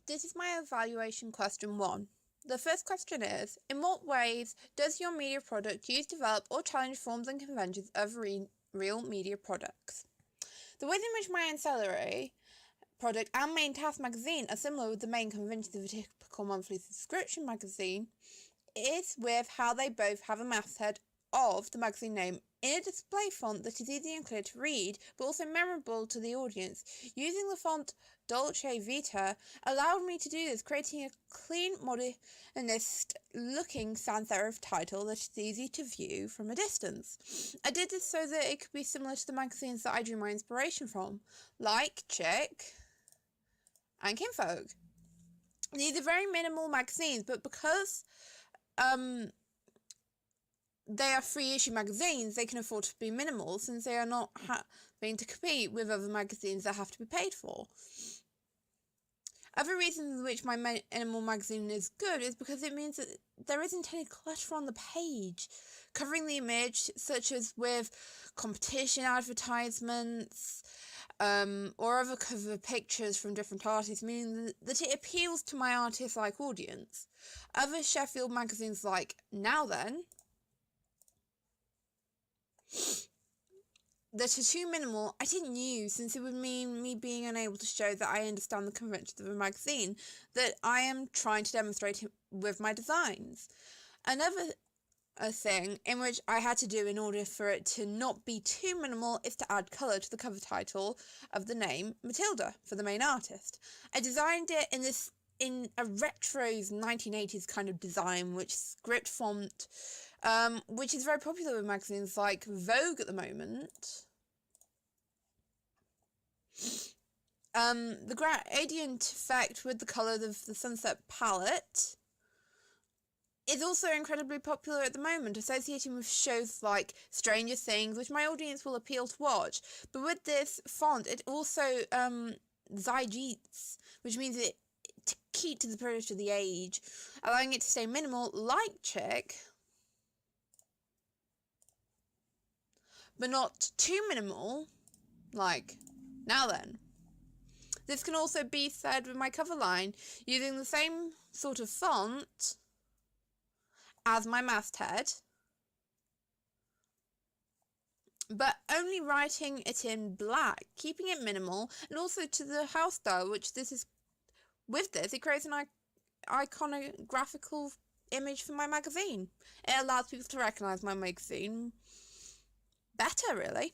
This is my evaluation question 1. The first question is, in what ways does your media product use, develop, or challenge forms and conventions of real media products? The ways in which my ancillary product and main task magazine are similar with the main conventions of a typical monthly subscription magazine is with how they both have a masthead of the magazine name in a display font that is easy and clear to read, but also memorable to the audience. Using the font Dolce Vita allowed me to do this, creating a clean, modernist-looking sans serif title that is easy to view from a distance. I did this so that it could be similar to the magazines that I drew my inspiration from, like Chick and Kinfolk. These are very minimal magazines, but because they are free-issue magazines, they can afford to be minimal since they are not having to compete with other magazines that have to be paid for. Other reasons in which my minimal magazine is good is because it means that there isn't any clutter on the page, covering the image, such as with competition advertisements or other cover pictures from different artists, meaning that it appeals to my artist-like audience. Other Sheffield magazines like Now Then, that are too minimal, I didn't use, since it would mean me being unable to show that I understand the conventions of a magazine that I am trying to demonstrate with my designs. Another thing in which I had to do in order for it to not be too minimal is to add colour to the cover title of the name Matilda for the main artist. I designed it in a retro's 1980s kind of design, which script font, which is very popular with magazines like Vogue at the moment. The gradient effect with the colours of the sunset palette is also incredibly popular at the moment, associating with shows like Stranger Things, which my audience will appeal to watch. But with this font, it also Zygetes, which means it to keep to the spirit of the age, allowing it to stay minimal like Chick, but not too minimal like Now Then. This can also be said with my cover line, using the same sort of font as my masthead, but only writing it in black, keeping it minimal, and also to the house style, which this is. With this, it creates an iconographical image for my magazine. It allows people to recognise my magazine better, really.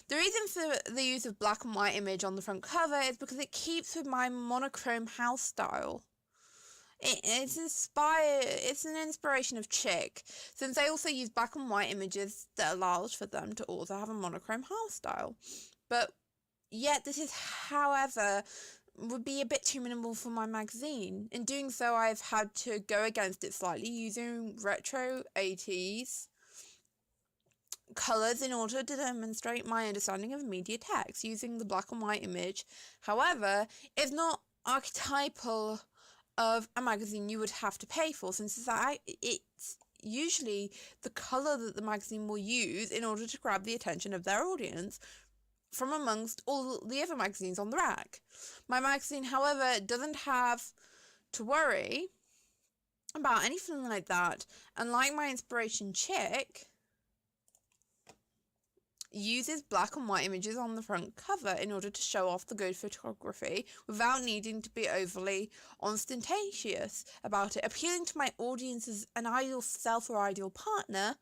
The reason for the use of black and white image on the front cover is because it keeps with my monochrome house style. It's an inspiration of Chick, since they also use black and white images that allows for them to also have a monochrome house style. But yet this is, however, would be a bit too minimal for my magazine. In doing so, I've had to go against it slightly, using retro 80s colours in order to demonstrate my understanding of media text, using the black and white image. However, it's not archetypal of a magazine you would have to pay for, since it's usually the colour that the magazine will use in order to grab the attention of their audience from amongst all the other magazines on the rack. My magazine, however, doesn't have to worry about anything like that, and like my inspiration Chick, uses black and white images on the front cover in order to show off the good photography without needing to be overly ostentatious about it, appealing to my audience as an ideal self or ideal partner,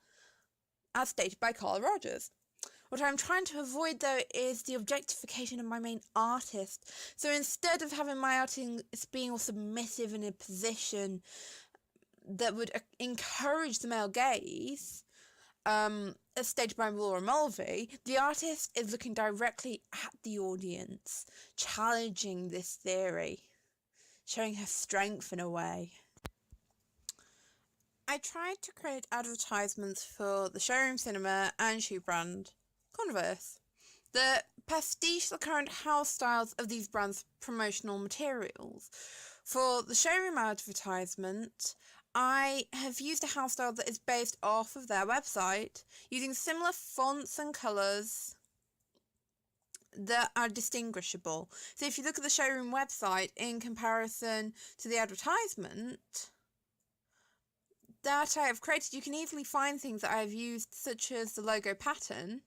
as stated by Carl Rogers. What I'm trying to avoid, though, is the objectification of my main artist. So instead of having my artist being all submissive in a position that would encourage the male gaze, as stated by Laura Mulvey, the artist is looking directly at the audience, challenging this theory, showing her strength in a way. I tried to create advertisements for the showroom cinema and shoe brand Converse that pastiche the current house styles of these brands' promotional materials. For the showroom advertisement, I have used a house style that is based off of their website, using similar fonts and colours that are distinguishable. So if you look at the showroom website in comparison to the advertisement that I have created, you can easily find things that I have used, such as the logo pattern.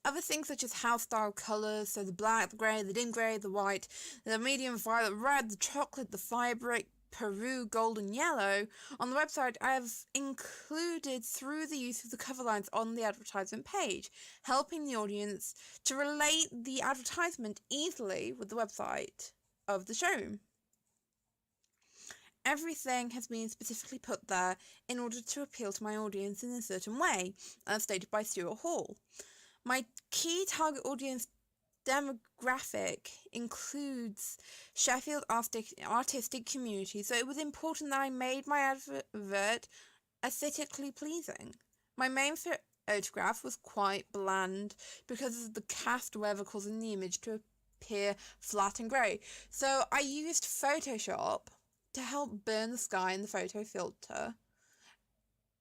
Other things such as house style colours, so the black, the grey, the dim grey, the white, the medium violet, red, the chocolate, the fabric, Peru, gold and yellow. On the website, I have included through the use of the cover lines on the advertisement page, helping the audience to relate the advertisement easily with the website of the showroom. Everything has been specifically put there in order to appeal to my audience in a certain way, as stated by Stuart Hall. My key target audience demographic includes Sheffield artistic community, so it was important that I made my advert aesthetically pleasing. My main photograph was quite bland because of the cast weather causing the image to appear flat and grey. So I used Photoshop to help burn the sky in the photo filter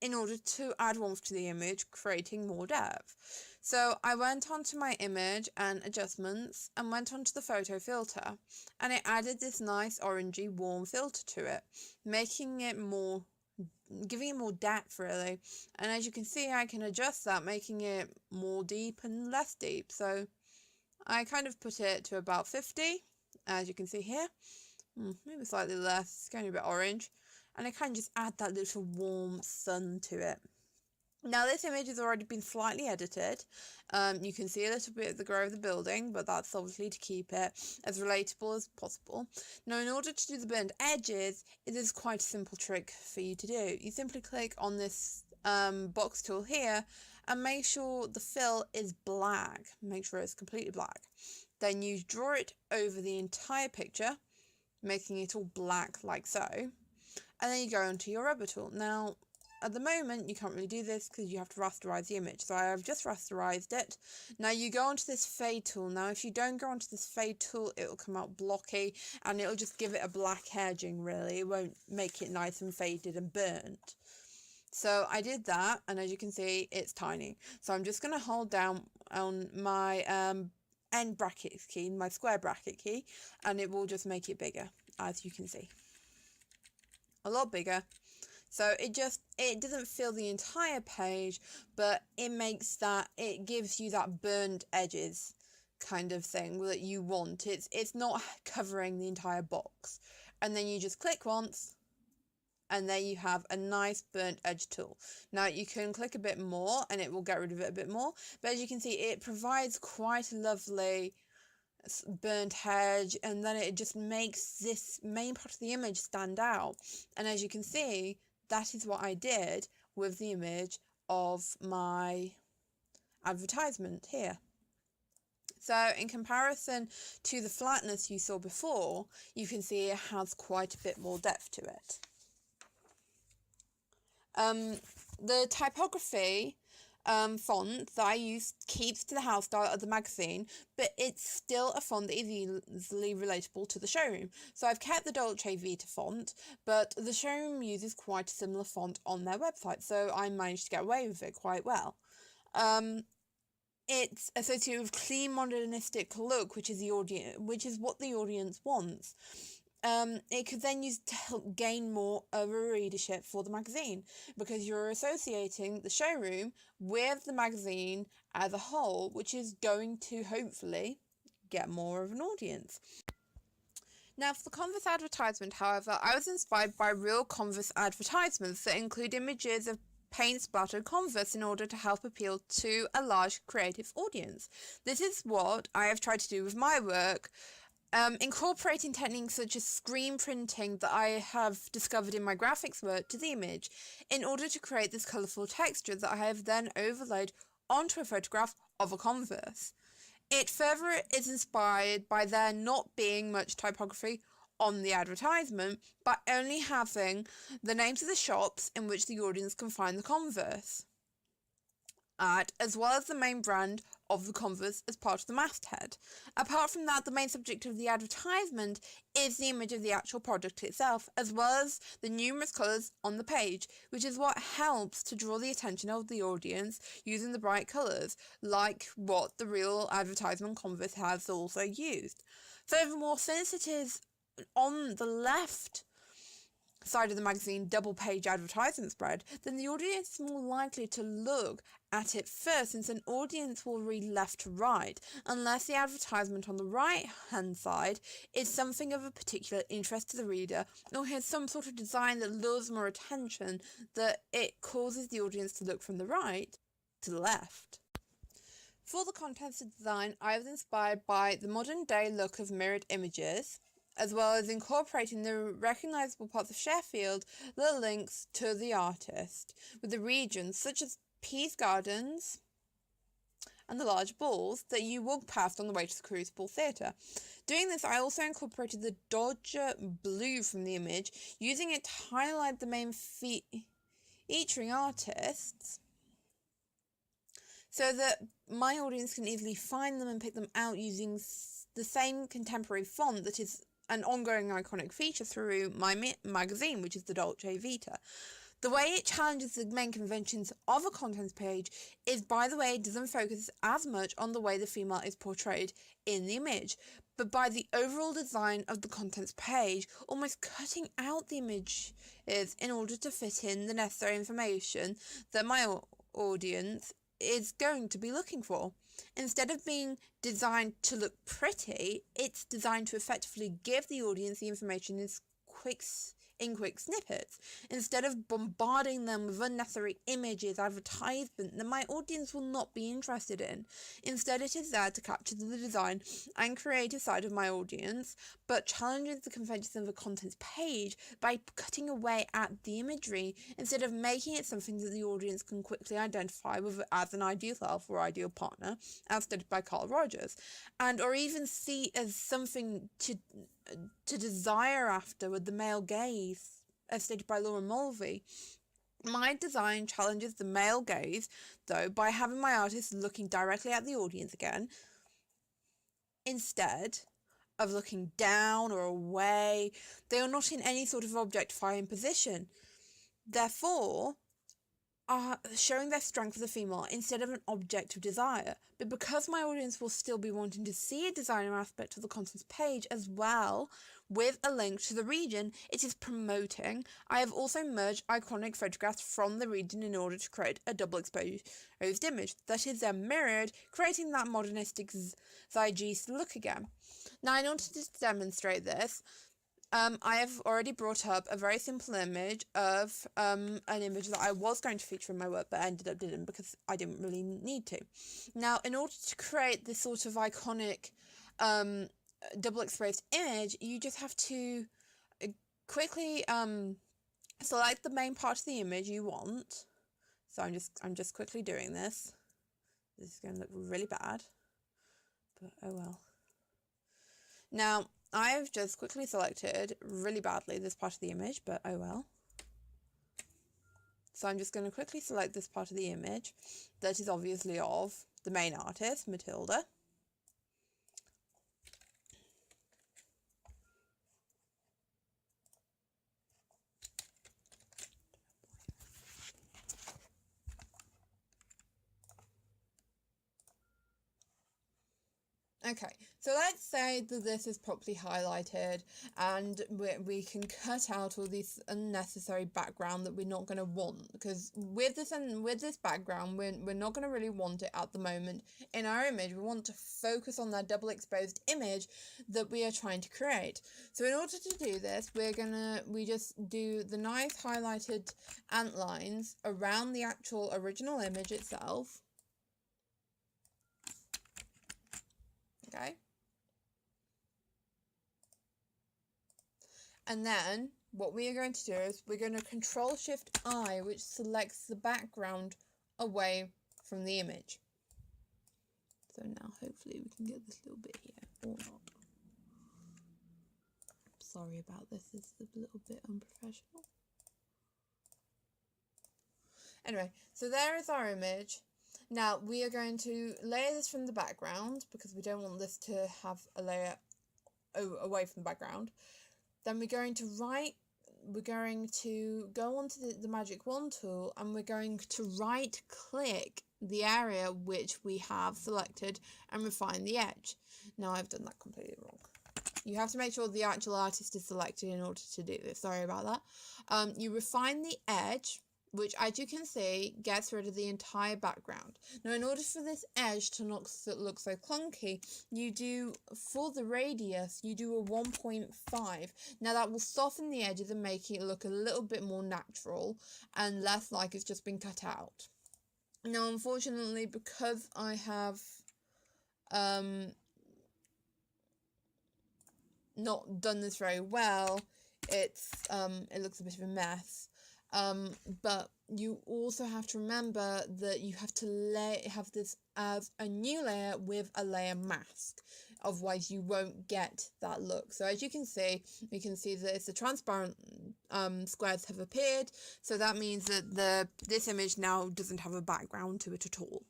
in order to add warmth to the image, creating more depth. So I went onto my image and adjustments and went onto the photo filter, and it added this nice orangey warm filter to it, making it more, giving it more depth really. And as you can see, I can adjust that, making it more deep and less deep. So I kind of put it to about 50, as you can see here. Maybe slightly less, it's going a bit orange. And I kind of just add that little warm sun to it. Now this image has already been slightly edited. You can see a little bit of the grey of the building, but that's obviously to keep it as relatable as possible. Now in order to do the burnt edges, it is quite a simple trick for you to do. You simply click on this box tool here and make sure the fill is black. Make sure it's completely black. Then you draw it over the entire picture, making it all black like so. And then you go onto your rubber tool. Now, at the moment, you can't really do this because you have to rasterize the image. So I have just rasterized it. Now you go onto this fade tool. Now, if you don't go onto this fade tool, it will come out blocky and it'll just give it a black edging, really. It won't make it nice and faded and burnt. So I did that, and as you can see, it's tiny. So I'm just going to hold down on my end bracket key, my square bracket key, and it will just make it bigger, as you can see. A lot bigger. So it doesn't fill the entire page, but it gives you that burned edges kind of thing that you want. It's not covering the entire box. And then you just click once, and there you have a nice burnt edge tool. Now you can click a bit more and it will get rid of it a bit more, but as you can see, it provides quite a lovely burnt edge, and then it just makes this main part of the image stand out. And as you can see, that is what I did with the image of my advertisement here. So in comparison to the flatness you saw before, you can see it has quite a bit more depth to it. The typography font that I use keeps to the house style of the magazine, but it's still a font that is easily relatable to the showroom. So I've kept the Dolce Vita font, but the showroom uses quite a similar font on their website, so I managed to get away with it quite well. It's associated with clean, modernistic look, which is what the audience wants. It could then use to help gain more of a readership for the magazine, because you're associating the showroom with the magazine as a whole, which is going to hopefully get more of an audience. Now for the Converse advertisement, however, I was inspired by real Converse advertisements that include images of paint splattered Converse in order to help appeal to a large creative audience. This is what I have tried to do with my work, incorporating techniques such as screen printing that I have discovered in my graphics work to the image in order to create this colourful texture that I have then overlaid onto a photograph of a Converse. It further is inspired by there not being much typography on the advertisement, but only having the names of the shops in which the audience can find the Converse at, as well as the main brand of the Converse as part of the masthead. Apart from that, the main subject of the advertisement is the image of the actual product itself, as well as the numerous colours on the page, which is what helps to draw the attention of the audience using the bright colours, like what the real advertisement Converse has also used. Furthermore, since it is on the left side of the magazine double page advertisement spread, then the audience is more likely to look at it first, since an audience will read left to right unless the advertisement on the right hand side is something of a particular interest to the reader, or has some sort of design that lures more attention, that it causes the audience to look from the right to the left. For the contents of design, I was inspired by the modern day look of mirrored images, as well as incorporating the recognisable parts of Sheffield that links to the artist, with the regions such as Pease Gardens and the large balls that you walk past on the way to the Crucible Theatre. Doing this, I also incorporated the Dodger blue from the image, using it to highlight the main featuring artists, so that my audience can easily find them and pick them out using the same contemporary font that is an ongoing iconic feature through my magazine, which is the Dolce Vita. The way it challenges the main conventions of a contents page is by the way it doesn't focus as much on the way the female is portrayed in the image, but by the overall design of the contents page, almost cutting out the images in order to fit in the necessary information that my audience is going to be looking for. Instead of being designed to look pretty, it's designed to effectively give the audience the information in quick snippets. Instead of bombarding them with unnecessary images, advertisement that my audience will not be interested in. Instead, it is there to capture the design and creative side of my audience, but challenges the conventions of a contents page by cutting away at the imagery, instead of making it something that the audience can quickly identify with as an ideal self or ideal partner, as stated by Carl Rogers, and or even see as something to desire after with the male gaze, as stated by Laura Mulvey. My design challenges the male gaze, though, by having my artists looking directly at the audience again, instead of looking down or away. They are not in any sort of objectifying position, therefore are showing their strength as a female instead of an object of desire. But because my audience will still be wanting to see a designer aspect of the contents page as well, with a link to the region it is promoting, I have also merged iconic photographs from the region in order to create a double exposed image that is then mirrored, creating that modernistic zeitgeist look again. Now, in order to demonstrate this, I have already brought up a very simple image of an image that I was going to feature in my work, but I ended up didn't because I didn't really need to. Now, in order to create this sort of iconic double exposed image, you just have to quickly select the main part of the image you want. So I'm just quickly doing this. This is going to look really bad, but oh well. Now, I've just quickly selected really badly this part of the image, but oh well. So I'm just going to quickly select this part of the image that is obviously of the main artist, Matilda. Okay, so let's say that this is properly highlighted and we can cut out all this unnecessary background that we're not going to want, because with this background we're not going to really want it at the moment in our image. We want to focus on that double exposed image that we are trying to create. So in order to do this, we just do the nice highlighted ant lines around the actual original image itself. Okay. And then what we are going to do is we're going to Control-Shift-I, which selects the background away from the image. So now hopefully we can get this little bit here, or not. Sorry about this, it's a little bit unprofessional. Anyway, so there is our image. Now we are going to layer this from the background because we don't want this to have a layer away from the background. Then we're going to go onto the magic wand tool, and we're going to right click the area which we have selected and refine the edge. Now I've done that completely wrong. You have to make sure the actual artist is selected in order to do this. Sorry about that. You refine the edge, which, as you can see, gets rid of the entire background. Now, in order for this edge to not look so clunky, for the radius, you do a 1.5. Now, that will soften the edges and make it look a little bit more natural and less like it's just been cut out. Now, unfortunately, because I have not done this very well, it looks a bit of a mess. But you also have to remember that you have to have this as a new layer with a layer mask. Otherwise, you won't get that look. So as you can see that it's the transparent squares have appeared. So that means that this image now doesn't have a background to it at all.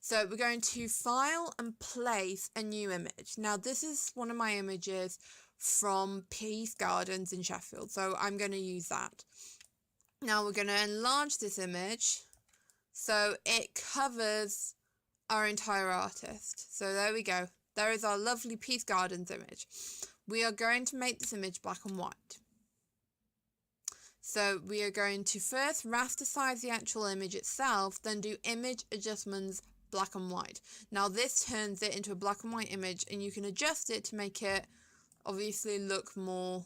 So we're going to file and place a new image. Now this is one of my images from Peace Gardens in Sheffield. So I'm going to use that. Now we're going to enlarge this image so it covers our entire artist. So there we go. There is our lovely Peace Gardens image. We are going to make this image black and white. So we are going to first rasterize the actual image itself, then do image adjustments black and white. Now this turns it into a black and white image, and you can adjust it to make it obviously look a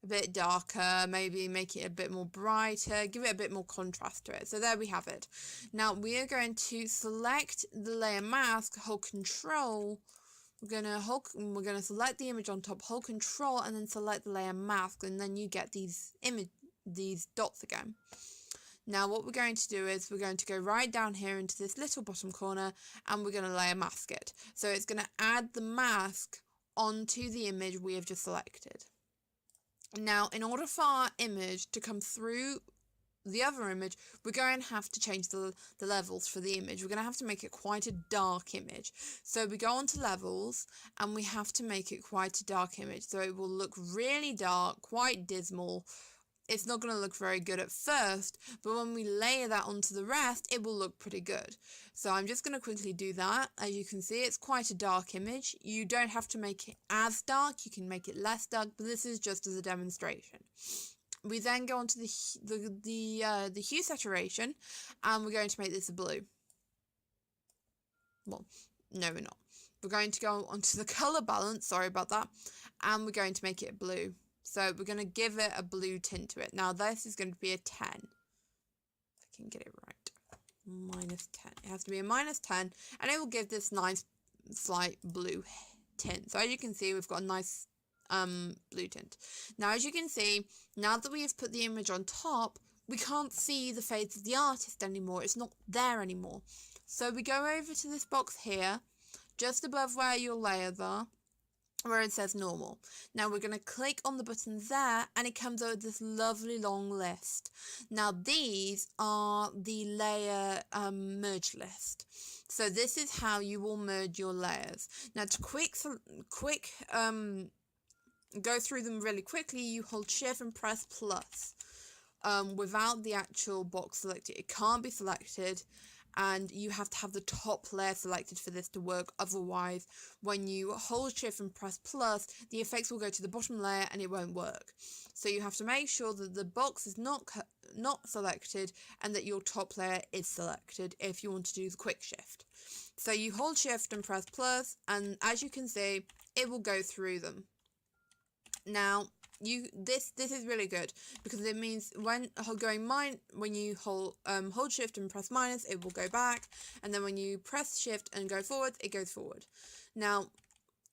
bit darker, maybe make it a bit more brighter, give it a bit more contrast to it. So there we have it. Now we are going to select the layer mask, hold Control. We're gonna select the image on top, hold Control, and then select the layer mask, and then you get these dots again. Now what we're going to do is we're going to go right down here into this little bottom corner, and we're going to layer mask it. So it's going to add the mask onto the image we have just selected. Now, in order for our image to come through the other image, we're going to have to change the levels for the image. We're going to have to make it quite a dark image. So we go on to levels, and we have to make it quite a dark image. So it will look really dark, quite dismal. It's not going to look very good at first, but when we layer that onto the rest, it will look pretty good. So I'm just going to quickly do that. As you can see, it's quite a dark image. You don't have to make it as dark. You can make it less dark, but this is just as a demonstration. We then go on to the hue saturation, and we're going to make this a blue. Well, no, we're not. We're going to go onto the color balance, sorry about that, and we're going to make it blue. So we're going to give it a blue tint to it. Now this is going to be a 10. If I can get it right. -10. It has to be a -10, and it will give this nice slight blue tint. So as you can see, we've got a nice blue tint. Now as you can see, now that we have put the image on top, we can't see the face of the artist anymore. It's not there anymore. So we go over to this box here, just above where your layers are, where it says normal. Now we're going to click on the button there, and it comes up with this lovely long list. Now these are the layer merge list. So this is how you will merge your layers. Now to go through them really quickly, you hold Shift and press plus. Without the actual box selected, it can't be selected, and you have to have the top layer selected for this to work. Otherwise, when you hold Shift and press plus, the effects will go to the bottom layer and it won't work. So you have to make sure that the box is not selected and that your top layer is selected if you want to do the quick shift. So you hold Shift and press plus, and as you can see, it will go through them. Now, this is really good because it means when you hold Shift and press minus, it will go back, and then when you press Shift and go forward, it goes forward. Now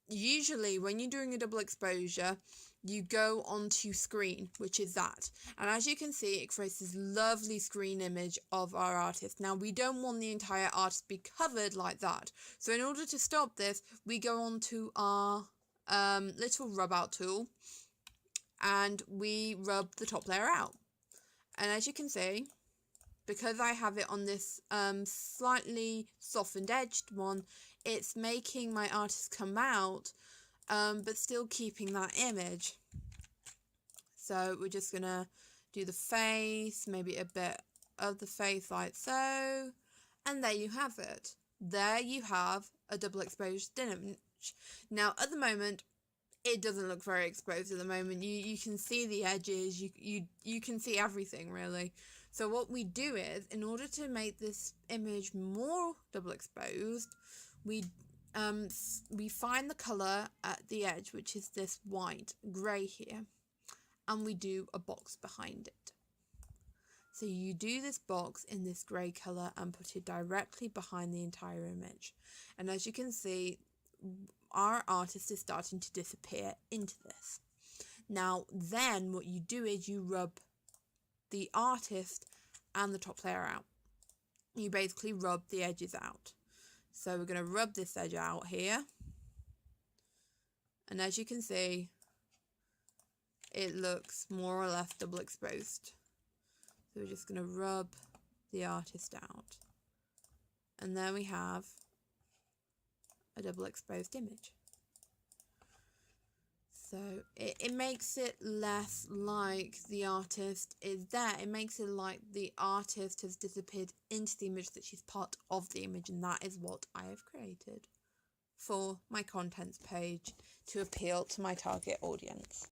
usually when you're doing a double exposure, you go onto screen, which is that, and as you can see, it creates this lovely screen image of our artist. Now we don't want the entire artist to be covered like that, so in order to stop this, we go onto our little rub out tool, and we rub the top layer out. And as you can see, because I have it on this slightly softened edged one, it's making my artist come out, but still keeping that image. So we're just gonna do the face, maybe a bit of the face like so, and there you have it. There you have a double exposed image. Now at the moment, it doesn't look very exposed at the moment. You can see the edges, you can see everything really. So what we do is, in order to make this image more double exposed, we find the color at the edge, which is this white grey here, and we do a box behind it. So you do this box in this grey colour and put it directly behind the entire image. And as you can see, our artist is starting to disappear into this. Now then what you do is you rub the artist and the top layer out. You basically rub the edges out. So we're going to rub this edge out here. And as you can see, it looks more or less double exposed. So we're just going to rub the artist out. And there we have a double exposed image. So it makes it less like the artist is there. It makes it like the artist has disappeared into the image, that she's part of the image, and that is what I have created for my contents page to appeal to my target audience.